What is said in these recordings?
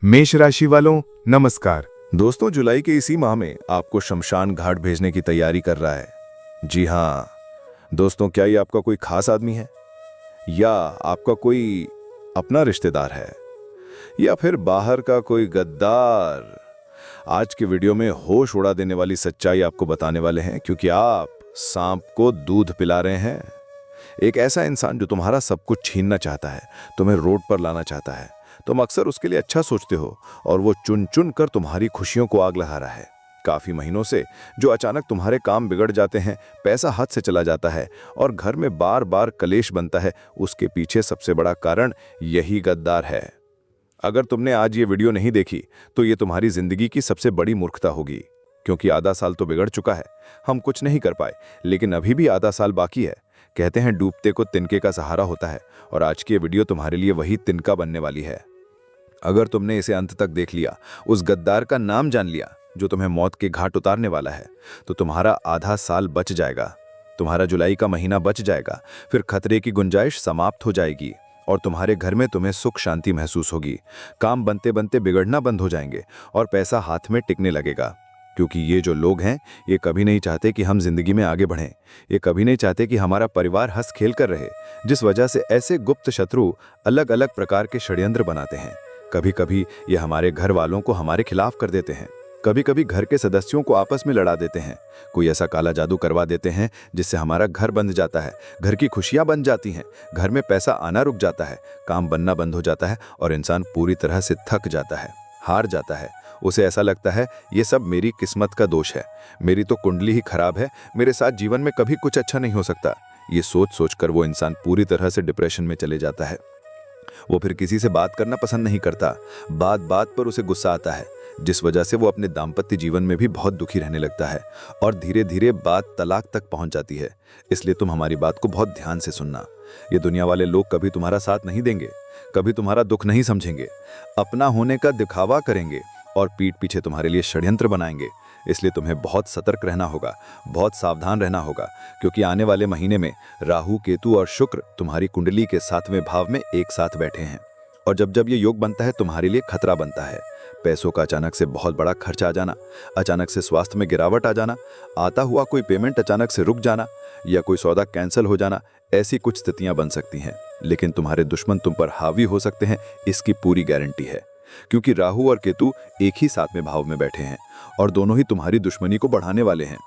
मेष राशि वालों नमस्कार। दोस्तों, जुलाई के इसी माह में आपको शमशान घाट भेजने की तैयारी कर रहा है। जी हाँ दोस्तों, क्या ये आपका कोई खास आदमी है या आपका कोई अपना रिश्तेदार है या फिर बाहर का कोई गद्दार? आज के वीडियो में होश उड़ा देने वाली सच्चाई आपको बताने वाले हैं, क्योंकि आप सांप को दूध पिला रहे हैं। एक ऐसा इंसान जो तुम्हारा सब कुछ छीनना चाहता है, तुम्हें रोड पर लाना चाहता है। तुम अक्सर उसके लिए अच्छा सोचते हो और वो चुन चुन कर तुम्हारी खुशियों को आग लगा रहा है। काफी महीनों से जो अचानक तुम्हारे काम बिगड़ जाते हैं, पैसा हाथ से चला जाता है और घर में बार बार कलेश बनता है, उसके पीछे सबसे बड़ा कारण यही गद्दार है। अगर तुमने आज ये वीडियो नहीं देखी तो ये तुम्हारी जिंदगी की सबसे बड़ी मूर्खता होगी, क्योंकि आधा साल तो बिगड़ चुका है। हम कुछ नहीं कर पाए, लेकिन अभी भी आधा साल बाकी है। कहते हैं डूबते को तिनके का सहारा होता है, और आज की ये वीडियो तुम्हारे लिए वही तिनका बनने वाली है। अगर तुमने इसे अंत तक देख लिया, उस गद्दार का नाम जान लिया जो तुम्हें मौत के घाट उतारने वाला है, तो तुम्हारा आधा साल बच जाएगा, तुम्हारा जुलाई का महीना बच जाएगा। फिर खतरे की गुंजाइश समाप्त हो जाएगी और तुम्हारे घर में तुम्हें सुख शांति महसूस होगी। काम बनते बनते बिगड़ना बंद हो जाएंगे और पैसा हाथ में टिकने लगेगा। क्योंकि ये जो लोग हैं, ये कभी नहीं चाहते कि हम जिंदगी में आगे बढ़ें। ये कभी नहीं चाहते कि हमारा परिवार हंस खेल कर रहे, जिस वजह से ऐसे गुप्त शत्रु अलग अलग प्रकार के षड्यंत्र बनाते हैं। कभी कभी ये हमारे घर वालों को हमारे खिलाफ कर देते हैं, कभी कभी घर के सदस्यों को आपस में लड़ा देते हैं। कोई ऐसा काला जादू करवा देते हैं जिससे हमारा घर बंद जाता है, घर की खुशियां बन जाती हैं, घर में पैसा आना रुक जाता है, काम बनना बंद हो जाता है और इंसान पूरी तरह से थक जाता है, हार जाता है। उसे ऐसा लगता है ये सब मेरी किस्मत का दोष है, मेरी तो कुंडली ही खराब है, मेरे साथ जीवन में कभी कुछ अच्छा नहीं हो सकता। ये सोच सोचकर वो इंसान पूरी तरह से डिप्रेशन में चले जाता है। वो फिर किसी से बात करना पसंद नहीं करता, बात बात पर उसे गुस्सा आता है, जिस वजह से वो अपने दाम्पत्य जीवन में भी बहुत दुखी रहने लगता है और धीरे धीरे बात तलाक तक पहुंच जाती है। इसलिए तुम हमारी बात को बहुत ध्यान से सुनना। ये दुनिया वाले लोग कभी तुम्हारा साथ नहीं देंगे, कभी तुम्हारा दुख नहीं समझेंगे, अपना होने का दिखावा करेंगे और पीठ पीछे तुम्हारे लिए षड्यंत्र बनाएंगे। इसलिए तुम्हें बहुत सतर्क रहना होगा, बहुत सावधान रहना होगा, क्योंकि आने वाले महीने में राहु, केतु और शुक्र तुम्हारी कुंडली के 7वें भाव में एक साथ बैठे हैं। और जब जब ये योग बनता है, तुम्हारे लिए खतरा बनता है। पैसों का अचानक से बहुत बड़ा खर्च आ जाना, अचानक से स्वास्थ्य में गिरावट आ जाना, आता हुआ कोई पेमेंट अचानक से रुक जाना या कोई सौदा कैंसिल हो जाना, ऐसी कुछ स्थितियां बन सकती हैं। लेकिन तुम्हारे दुश्मन तुम पर हावी हो सकते हैं, इसकी पूरी गारंटी है, क्योंकि राहु और केतु एक ही 7वें भाव में बैठे हैं और दोनों ही तुम्हारी दुश्मनी को बढ़ाने वाले हैं।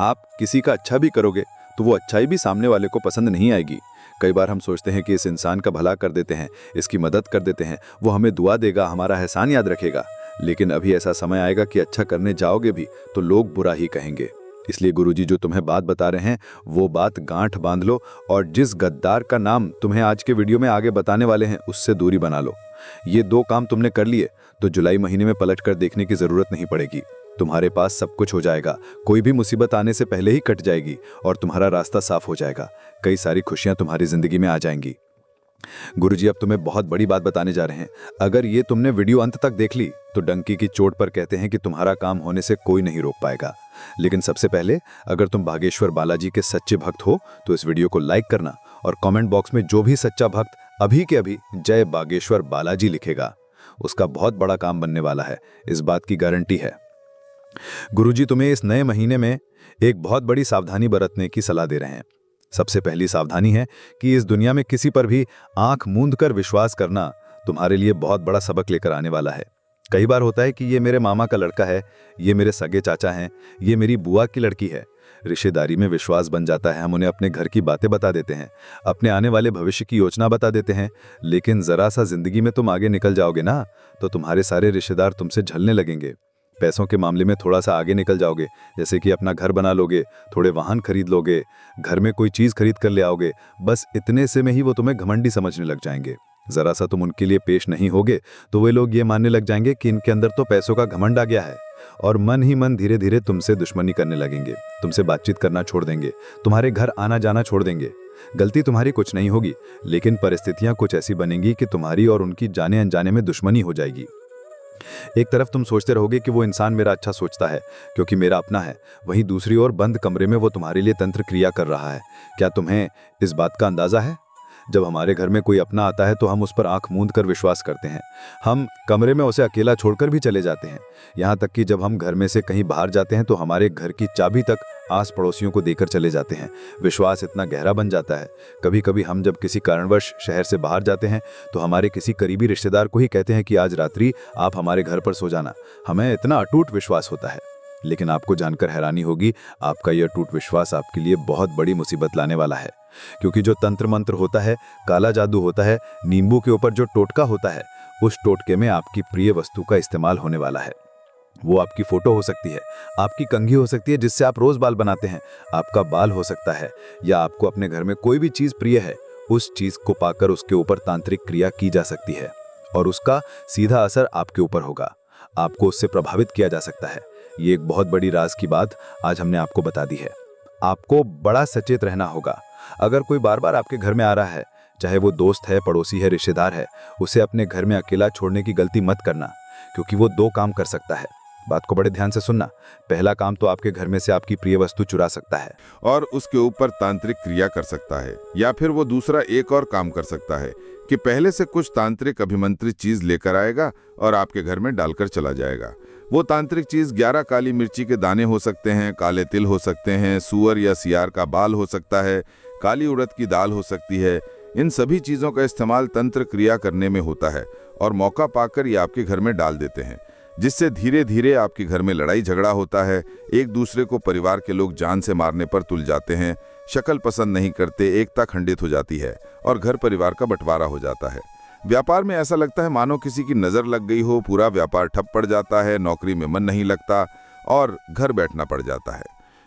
आप किसी का अच्छा भी करोगे तो वो अच्छाई भी सामने वाले को पसंद नहीं आएगी। कई बार हम सोचते हैं कि इस इंसान का भला कर देते हैं, इसकी मदद कर देते हैं, वो हमें दुआ देगा, हमारा एहसान याद रखेगा। लेकिन अभी ऐसा समय आएगा कि अच्छा करने जाओगे भी तो लोग बुरा ही कहेंगे। इसलिए गुरुजी जो तुम्हें बात बता रहे हैं, वो बात गांठ बांध लो और जिस गद्दार का नाम तुम्हें आज के वीडियो में आगे बताने वाले हैं, उससे दूरी बना लो। ये 2 काम तुमने कर लिए तो जुलाई महीने में पलट कर देखने की जरूरत नहीं पड़ेगी। तुम्हारे पास सब कुछ हो जाएगा, कोई भी मुसीबत आने से पहले ही कट जाएगी और तुम्हारा रास्ता साफ हो जाएगा। कई सारी खुशियां तुम्हारी जिंदगी में आ जाएंगी। गुरुजी अब तुम्हें बहुत बड़ी बात बताने जा रहे हैं। अगर ये तुमने वीडियो अंत तक देख ली तो डंकी की चोट पर कहते हैं कि तुम्हारा काम होने से कोई नहीं रोक पाएगा। लेकिन सबसे पहले, अगर तुम बागेश्वर बालाजी के सच्चे भक्त हो तो इस वीडियो को लाइक करना और कमेंट बॉक्स में जो भी सच्चा भक्त अभी के अभी जय बागेश्वर बालाजी लिखेगा, उसका बहुत बड़ा काम बनने वाला है, इस बात की गारंटी है। गुरुजी तुम्हें इस नए महीने में एक बहुत बड़ी सावधानी बरतने की सलाह दे रहे हैं। सबसे पहली सावधानी है कि इस दुनिया में किसी पर भी आंख मूंद कर विश्वास करना तुम्हारे लिए बहुत बड़ा सबक लेकर आने वाला है। कई बार होता है कि ये मेरे मामा का लड़का है, ये मेरे सगे चाचा हैं, ये मेरी बुआ की लड़की है। रिश्तेदारी में विश्वास बन जाता है, हम उन्हें अपने घर की बातें बता देते हैं, अपने आने वाले भविष्य की योजना बता देते हैं। लेकिन जरा सा जिंदगी में तुम आगे निकल जाओगे ना, तो तुम्हारे सारे रिश्तेदार तुमसे झलने लगेंगे। पैसों के मामले में थोड़ा सा आगे निकल जाओगे, जैसे कि अपना घर बना लोगे, थोड़े वाहन खरीद लोगे, घर में कोई चीज खरीद कर ले आओगे, बस इतने से में ही वो तुम्हें घमंडी समझने लग जाएंगे। जरा सा तुम उनके लिए पेश नहीं होगे तो वे लोग ये मानने लग जाएंगे कि इनके अंदर तो पैसों का घमंड आ गया है और मन ही मन धीरे धीरे तुमसे दुश्मनी करने लगेंगे, तुमसे बातचीत करना छोड़ देंगे, तुम्हारे घर आना जाना छोड़ देंगे। गलती तुम्हारी कुछ नहीं होगी, लेकिन परिस्थितियां कुछ ऐसी बनेंगी कि तुम्हारी और उनकी जाने अनजाने में दुश्मनी हो जाएगी। एक तरफ तुम सोचते रहोगे कि वो इंसान मेरा अच्छा सोचता है क्योंकि मेरा अपना है, वहीं दूसरी ओर बंद कमरे में वो तुम्हारे लिए तंत्र क्रिया कर रहा है। क्या तुम्हें इस बात का अंदाजा है? जब हमारे घर में कोई अपना आता है तो हम उस पर आंख मूंद कर विश्वास करते हैं। हम कमरे में उसे अकेला छोड़कर भी चले जाते हैं। यहाँ तक कि जब हम घर में से कहीं बाहर जाते हैं तो हमारे घर की चाबी तक आस पड़ोसियों को देकर चले जाते हैं। विश्वास इतना गहरा बन जाता है। कभी कभी हम जब किसी कारणवश शहर से बाहर जाते हैं तो हमारे किसी करीबी रिश्तेदार को ही कहते हैं कि आज रात्रि आप हमारे घर पर सो जाना। हमें इतना अटूट विश्वास होता है। लेकिन आपको जानकर हैरानी होगी, आपका यह अटूट विश्वास आपके लिए बहुत बड़ी मुसीबत लाने वाला है। क्योंकि जो तंत्र मंत्र होता है, काला जादू होता है, नींबू के ऊपर जो टोटका होता है, उस टोटके में आपकी प्रिय वस्तु का इस्तेमाल होने वाला है। वो आपकी फोटो हो सकती है, आपकी कंघी हो सकती है जिससे आप रोज बाल बनाते हैं, आपका बाल हो सकता है, या आपको अपने घर में कोई भी चीज प्रिय है, उस चीज को पाकर उसके ऊपर तांत्रिक क्रिया की जा सकती है और उसका सीधा असर आपके ऊपर होगा। आपको उससे प्रभावित किया जा सकता है। ये एक बहुत बड़ी राज की बात आज हमने आपको बता दी है। आपको बड़ा सचेत रहना होगा। अगर कोई बार बार आपके घर में आ रहा है, चाहे वो दोस्त है, पड़ोसी है, रिश्तेदार है, उसे अपने घर में अकेला छोड़ने की गलती मत करना, क्योंकि वो दो काम कर सकता है। बात को बड़े ध्यान से सुनना। पहला काम तो आपके घर में से आपकी प्रिय वस्तु चुरा सकता है और उसके ऊपर तांत्रिक क्रिया कर सकता है, या फिर वो दूसरा एक और काम कर सकता है कि पहले से कुछ तांत्रिक अभिमंत्रित चीज लेकर आएगा और आपके घर में डालकर चला जाएगा। वो तांत्रिक चीज 11 काली मिर्ची के दाने हो सकते हैं, काले तिल हो सकते हैं, सुअर या सियार का बाल हो सकता है, काली उड़द की दाल हो सकती है। इन सभी चीजों का इस्तेमाल तंत्र क्रिया करने में होता है और मौका पाकर ये आपके घर में डाल देते हैं, जिससे धीरे धीरे आपके घर में लड़ाई झगड़ा होता है। एक दूसरे को परिवार के लोग जान से मारने पर तुल जाते हैं, शक्ल पसंद नहीं करते, एकता खंडित हो जाती है और घर परिवार का बंटवारा हो जाता है। व्यापार में ऐसा लगता है मानो किसी की नजर लग गई हो, पूरा व्यापार ठप पड़ जाता है, नौकरी में मन नहीं लगता और घर बैठना पड़ जाता है।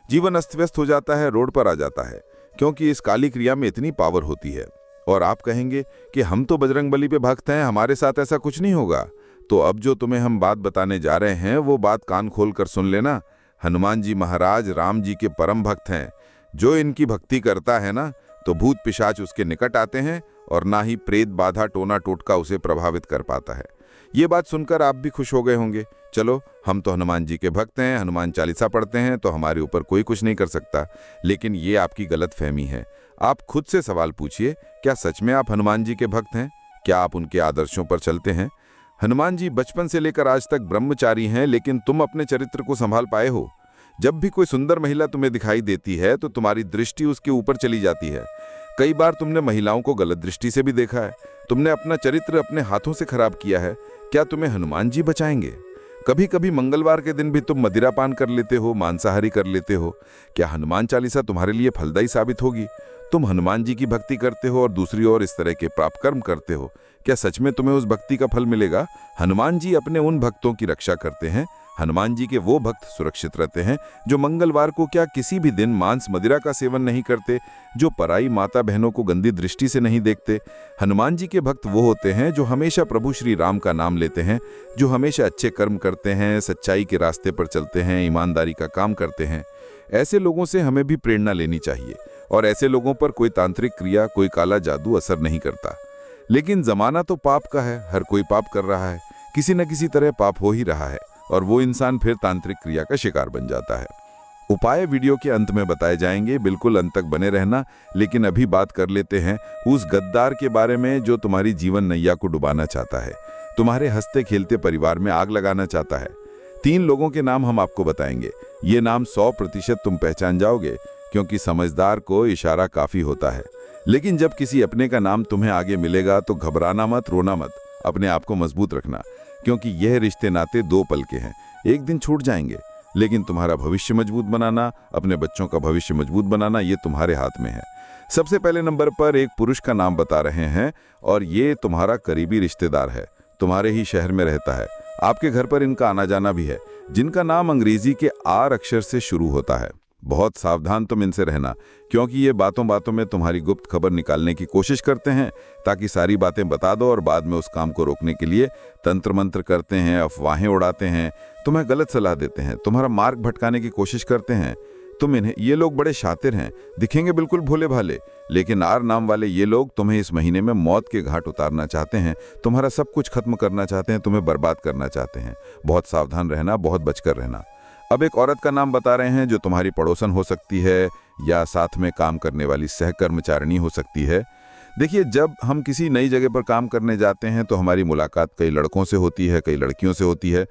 जीवन अस्त व्यस्त हो जाता है, रोड पर आ जाता है, क्योंकि इस काली क्रिया में इतनी पावर होती है। और आप कहेंगे कि हम तो बजरंगबली पे भक्त हैं, हमारे साथ ऐसा कुछ नहीं होगा। तो अब जो तुम्हें हम बात बताने जा रहे हैं वो बात कान खोल कर सुन लेना। हनुमान जी महाराज राम जी के परम भक्त हैं। जो इनकी भक्ति करता है ना, तो भूत पिशाच उसके निकट आते हैं और ना ही प्रेत बाधा टोना टोटका उसे प्रभावित कर पाता है। ये बात सुनकर आप भी खुश हो गए होंगे। चलो, हम तो हनुमान जी के भक्त हैं, हनुमान चालीसा पढ़ते हैं, तो हमारे ऊपर कोई कुछ नहीं कर सकता। लेकिन ये आपकी गलतफहमी है। आप खुद से सवाल पूछिए, क्या सच में आप हनुमान जी के भक्त हैं? क्या आप उनके आदर्शों पर चलते हैं? हनुमान जी बचपन से लेकर आज तक ब्रह्मचारी हैं, लेकिन तुम अपने चरित्र को संभाल पाए हो? जब भी कोई सुंदर महिला तुम्हें दिखाई देती है तो तुम्हारी दृष्टि उसके ऊपर चली जाती है। कई बार तुमने महिलाओं को गलत दृष्टि से भी देखा है। तुमने अपना चरित्र अपने हाथों से खराब किया है। क्या तुम्हें हनुमान जी बचाएंगे? कभी कभी मंगलवार के दिन भी तुम मदिरापान कर लेते हो, मांसाहारी कर लेते हो। क्या हनुमान चालीसा तुम्हारे लिए फलदायी साबित होगी? तुम हनुमान जी की भक्ति करते हो और दूसरी ओर इस तरह के पाप कर्म करते हो। क्या सच में तुम्हें उस भक्ति का फल मिलेगा? हनुमान जी अपने उन भक्तों की रक्षा करते हैं। हनुमान जी के वो भक्त सुरक्षित रहते हैं जो मंगलवार को क्या किसी भी दिन मांस मदिरा का सेवन नहीं करते, जो पराई माता बहनों को गंदी दृष्टि से नहीं देखते। हनुमान जी के भक्त वो होते हैं जो हमेशा प्रभु श्री राम का नाम लेते हैं, जो हमेशा अच्छे कर्म करते हैं, सच्चाई के रास्ते पर चलते हैं, ईमानदारी का काम करते हैं। ऐसे लोगों से हमें भी प्रेरणा लेनी चाहिए और ऐसे लोगों पर कोई तांत्रिक क्रिया, कोई काला जादू असर नहीं करता। लेकिन जमाना तो पाप का है, हर कोई पाप कर रहा है, किसी न किसी तरह पाप हो ही रहा है और वो इंसान फिर तांत्रिक क्रिया का शिकार बन जाता है। उपाय वीडियो के अंत में बताए जाएंगे, बिल्कुल अंत तक बने रहना। लेकिन अभी बात कर लेते हैं उस गद्दार के बारे में जो तुम्हारी जीवन नैया को डुबाना चाहता है, तुम्हारे हंसते खेलते परिवार में आग लगाना चाहता है। 3 लोगों के नाम हम आपको बताएंगे। ये नाम 100% तुम पहचान जाओगे, क्योंकि समझदार को इशारा काफी होता है। लेकिन जब किसी अपने का नाम तुम्हें आगे मिलेगा तो घबराना मत, रोना मत, अपने आप को मजबूत रखना, क्योंकि यह रिश्ते नाते 2 पल के हैं, एक दिन छूट जाएंगे। लेकिन तुम्हारा भविष्य मजबूत बनाना, अपने बच्चों का भविष्य मजबूत बनाना, ये तुम्हारे हाथ में है। सबसे पहले नंबर पर एक पुरुष का नाम बता रहे हैं और ये तुम्हारा करीबी रिश्तेदार है, तुम्हारे ही शहर में रहता है, आपके घर पर इनका आना जाना भी है, जिनका नाम अंग्रेजी के आर अक्षर से शुरू होता है। बहुत सावधान तुम इनसे रहना, क्योंकि ये बातों बातों में तुम्हारी गुप्त खबर निकालने की कोशिश करते हैं ताकि सारी बातें बता दो और बाद में उस काम को रोकने के लिए तंत्र मंत्र करते हैं, अफवाहें उड़ाते हैं, तुम्हें गलत सलाह देते हैं, तुम्हारा मार्ग भटकाने की कोशिश करते हैं। ये लोग बड़े शातिर हैं, दिखेंगे बिल्कुल भोले भाले, लेकिन आर नाम वाले ये लोग तुम्हें इस महीने में मौत के घाट उतारना चाहते हैं, तुम्हारा सब कुछ खत्म करना चाहते हैं, तुम्हें बर्बाद करना चाहते हैं। बहुत सावधान रहना, बहुत बचकर रहना। अब एक औरत का नाम बता रहे हैं जो तुम्हारी पड़ोसन हो सकती है या साथ में काम करने वाली सहकर्मचारिणी हो सकती है। देखिए, जब हम किसी नई जगह पर काम करने जाते हैं तो हमारी मुलाकात कई लड़कों से होती है, कई लड़कियों से होती है।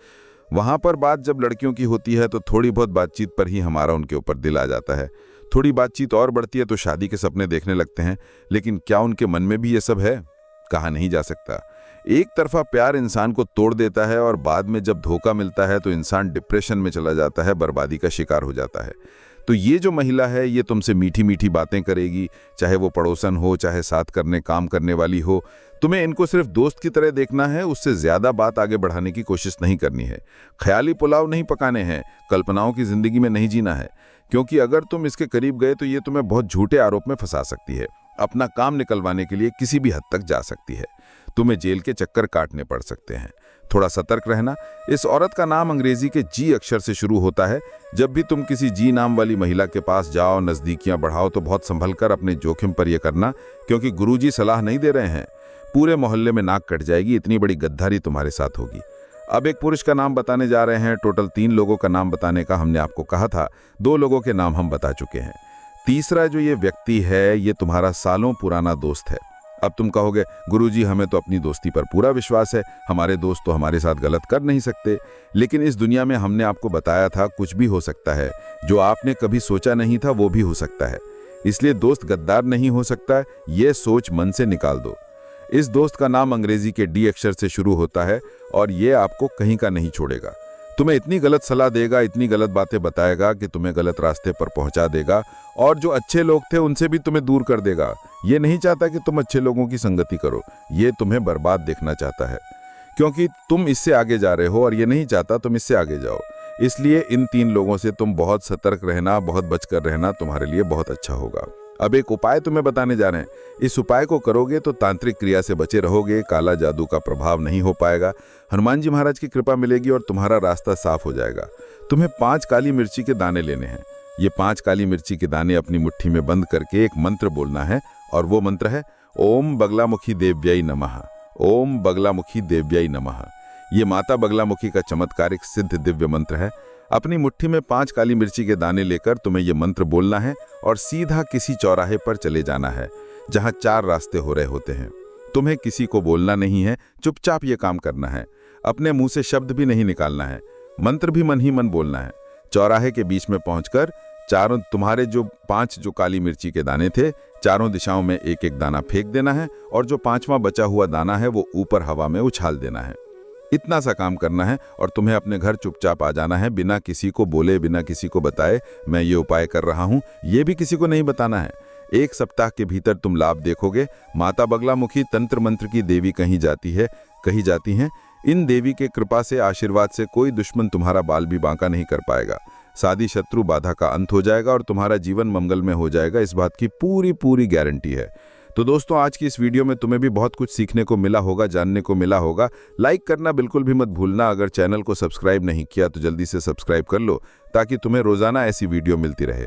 वहाँ पर बात जब लड़कियों की होती है तो थोड़ी बहुत बातचीत पर ही हमारा उनके ऊपर दिल आ जाता है। थोड़ी बातचीत और बढ़ती है तो शादी के सपने देखने लगते हैं। लेकिन क्या उनके मन में भी ये सब है? कहा नहीं जा सकता। एक तरफा प्यार इंसान को तोड़ देता है और बाद में जब धोखा मिलता है तो इंसान डिप्रेशन में चला जाता है, बर्बादी का शिकार हो जाता है। तो ये जो महिला है ये तुमसे मीठी मीठी बातें करेगी, चाहे वो पड़ोसन हो, चाहे साथ करने काम करने वाली हो। तुम्हें इनको सिर्फ दोस्त की तरह देखना है, उससे ज्यादा बात आगे बढ़ाने की कोशिश नहीं करनी है। ख्याली पुलाव नहीं पकाने हैं, कल्पनाओं की जिंदगी में नहीं जीना है, क्योंकि अगर तुम इसके करीब गए तो ये तुम्हें बहुत झूठे आरोप में फंसा सकती है, अपना काम निकलवाने के लिए किसी भी हद तक जा सकती है, तुम्हें जेल के चक्कर काटने पड़ सकते हैं। थोड़ा सतर्क रहना। इस औरत का नाम अंग्रेजी के जी अक्षर से शुरू होता है। जब भी तुम किसी जी नाम वाली महिला के पास जाओ, नजदीकियां बढ़ाओ तो बहुत संभल कर अपने जोखिम पर यह करना, क्योंकि गुरुजी सलाह नहीं दे रहे हैं। पूरे मोहल्ले में नाक कट जाएगी, इतनी बड़ी गद्दारी तुम्हारे साथ होगी। अब एक पुरुष का नाम बताने जा रहे हैं। टोटल 3 लोगों का नाम बताने का हमने आपको कहा था, 2 लोगों के नाम हम बता चुके हैं। तीसरा जो ये व्यक्ति है ये तुम्हारा सालों पुराना दोस्त है। अब तुम कहोगे, गुरुजी हमें तो अपनी दोस्ती पर पूरा विश्वास है, हमारे दोस्त तो हमारे साथ गलत कर नहीं सकते। लेकिन इस दुनिया में हमने आपको बताया था कुछ भी हो सकता है, जो आपने कभी सोचा नहीं था वो भी हो सकता है। इसलिए दोस्त गद्दार नहीं हो सकता, ये सोच मन से निकाल दो। इस दोस्त का नाम अंग्रेजी के डी अक्षर से शुरू होता है और ये आपको कहीं का नहीं छोड़ेगा। तुम्हें इतनी गलत सलाह देगा, इतनी गलत बातें बताएगा कि तुम्हें गलत रास्ते पर पहुंचा देगा, और जो अच्छे लोग थे उनसे भी तुम्हें दूर कर देगा। ये नहीं चाहता कि तुम अच्छे लोगों की संगति करो, ये तुम्हें बर्बाद देखना चाहता है, क्योंकि तुम इससे आगे जा रहे हो और ये नहीं चाहता तुम इससे आगे जाओ। इसलिए इन 3 लोगों से तुम बहुत सतर्क रहना, बहुत बचकर रहना, तुम्हारे लिए बहुत अच्छा होगा। अब एक उपाय तुम्हें बताने जा रहे हैं। इस उपाय को करोगे तो तांत्रिक क्रिया से बचे रहोगे, काला जादू का प्रभाव नहीं हो पाएगा, हनुमान जी महाराज की कृपा मिलेगी और तुम्हारा रास्ता साफ हो जाएगा। तुम्हें 5 काली मिर्ची के दाने लेने हैं। ये 5 काली मिर्ची के दाने अपनी मुट्ठी में बंद करके एक मंत्र बोलना है, और वो मंत्र है ओम बगलामुखी देव्याई नमः। ओम बगलामुखी देव्याई नमः। ये माता बगलामुखी का चमत्कारिक सिद्ध दिव्य मंत्र है। अपनी मुट्ठी में 5 काली मिर्ची के दाने लेकर तुम्हें यह मंत्र बोलना है और सीधा किसी चौराहे पर चले जाना है जहां 4 रास्ते हो रहे होते हैं। तुम्हें किसी को बोलना नहीं है, चुपचाप ये काम करना है। अपने मुंह से शब्द भी नहीं निकालना है, मंत्र भी मन ही मन बोलना है। चौराहे के बीच में पहुंचकर चारों तुम्हारे जो 5 जो काली मिर्ची के दाने थे, चारों दिशाओं में एक एक दाना फेंक देना है, और जो 5वां बचा हुआ दाना है वो ऊपर हवा में उछाल देना है। इतना सा काम करना है और तुम्हें अपने घर चुपचाप आ जाना है, बिना किसी को बोले, बिना किसी को बताए मैं ये उपाय कर रहा हूँ, ये भी किसी को नहीं बताना है। 1 सप्ताह के भीतर तुम लाभ देखोगे। माता बगलामुखी तंत्र मंत्र की देवी कही जाती हैं। इन देवी के कृपा से, आशीर्वाद से कोई दुश्मन तुम्हारा बाल भी बांका नहीं कर पाएगा। सादी शत्रु बाधा का अंत हो जाएगा और तुम्हारा जीवन मंगल में हो जाएगा, इस बात की पूरी गारंटी है। तो दोस्तों, आज की इस वीडियो में तुम्हें भी बहुत कुछ सीखने को मिला होगा, जानने को मिला होगा। लाइक करना बिल्कुल भी मत भूलना। अगर चैनल को सब्सक्राइब नहीं किया तो जल्दी से सब्सक्राइब कर लो, ताकि तुम्हें रोजाना ऐसी वीडियो मिलती रहे।